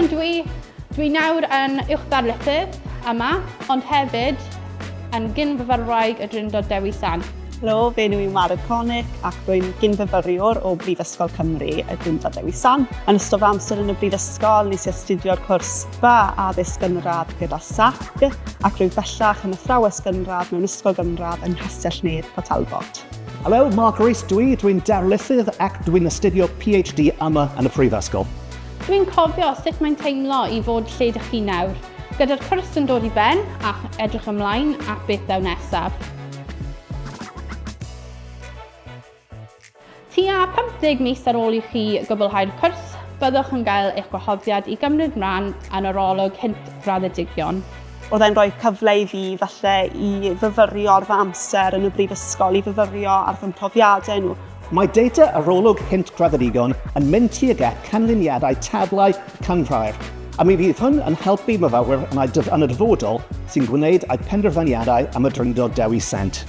Pwy dwi nawr yn uwchdarlithydd yma, ond hefyd yn gynfyfyrwraig y Drindod Dewi Sant. Helo, fe nhw yw Gwnewch ac rwy'n gynfyfyriwr o Brifysgol Cymru y Drindod Dewi Sant. Yn ystod amser yn y Brifysgol, nes i astudio'r cwrs addysg gynradd gyda SAC ac rwy'n bellach yn athrawes gynradd mewn ysgol gynradd yng Nghastell Nedd, Port Talbot. Helo, Mark Rhys dwi'n darlithydd ac dwi'n astudio PhD yma yn y Prifysgol. Dwi'n cofio sut mae'n teimlo i fod lle dych chi nawr, gyda'r cwrs yn dod i ben a edrych ymlaen ac beth ddaw nesaf. Tua 15 mis ar ôl i chi gwblhau'r cwrs, byddwch yn cael eich gwahoddiad i gymryd rhan yn arolwg Hynt Graddedigion. Oedd e'n rhoi cyfle i fi falle i fyfyrio ar fy amser yn y brifysgol, i fyfyrio ar fy mhrofiadau nhw. Mae data arolwg Hynt Graddedigion yn mynd tuag at canlyniadau tablau canfrair, a mi fydd hwn yn helpu myfyrwyr yn y dyfodol sy'n gwneud eu penderfyniadau am y Drindod Dewi Sant.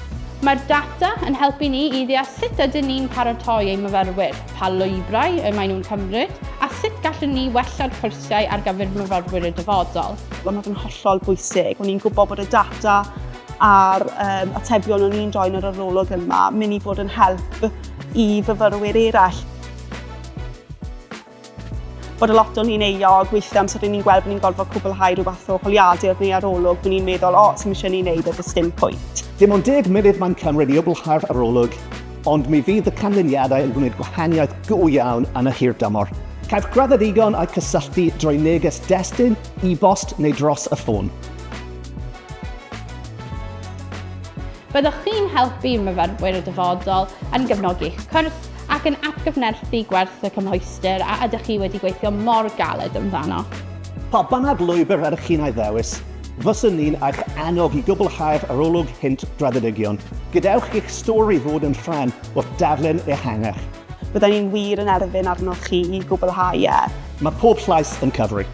Mae'r data yn helpu ni i ddeall sut ydyn ni'n paratoi ein myfyrwyr, pa lwybrau y maen nhw'n cymryd, a sut gallwn ni wella'r cwrsiau ar gyfer myfyrwyr y dyfodol. Mae'n yn hollol bwysig. O'n i'n gwybod bod y data a'r atebion o'n i'n droi'n yr arolwg yma mynd i fod yn help i fyfyrwyr eraill. Bod y lot o'n i'n euog, weithiau amser ni'n gweld bod ni'n gorfod cwblhau rhyw fath o holiadur neu arolwg, bod ni'n meddwl, sy'n eisiau ni'n neud does dim pwynt. Dim ond 10 munud mae'n cymryd i ymwblhau'r arolwg, ond mi fydd y canlyniadau yn gwneud gwahaniaeth go iawn yn y hirdymor. Caiff graddedigon eu cysylltu drwy neges destun, e-bost neu dros y ffôn. Byddwch chi'n helpu myfyrwyr y dyfodol yn gefnogi eich cwrs ac yn atgyfnerthu gwerth y cymhwyster a ydych chi wedi gweithio mor galed amdano. Pa bynnag lwybr ydych chi'n ei ddewis, fyswn ni'n eich annog i gwblhau'r arolwg Hynt Graddedigion. Gadewch eich stori fod yn rhan o'r daflen ehangach. Byddwn ni'n wir yn erfyn arnoch chi i gwblhau. Mae pob llais yn cyfri.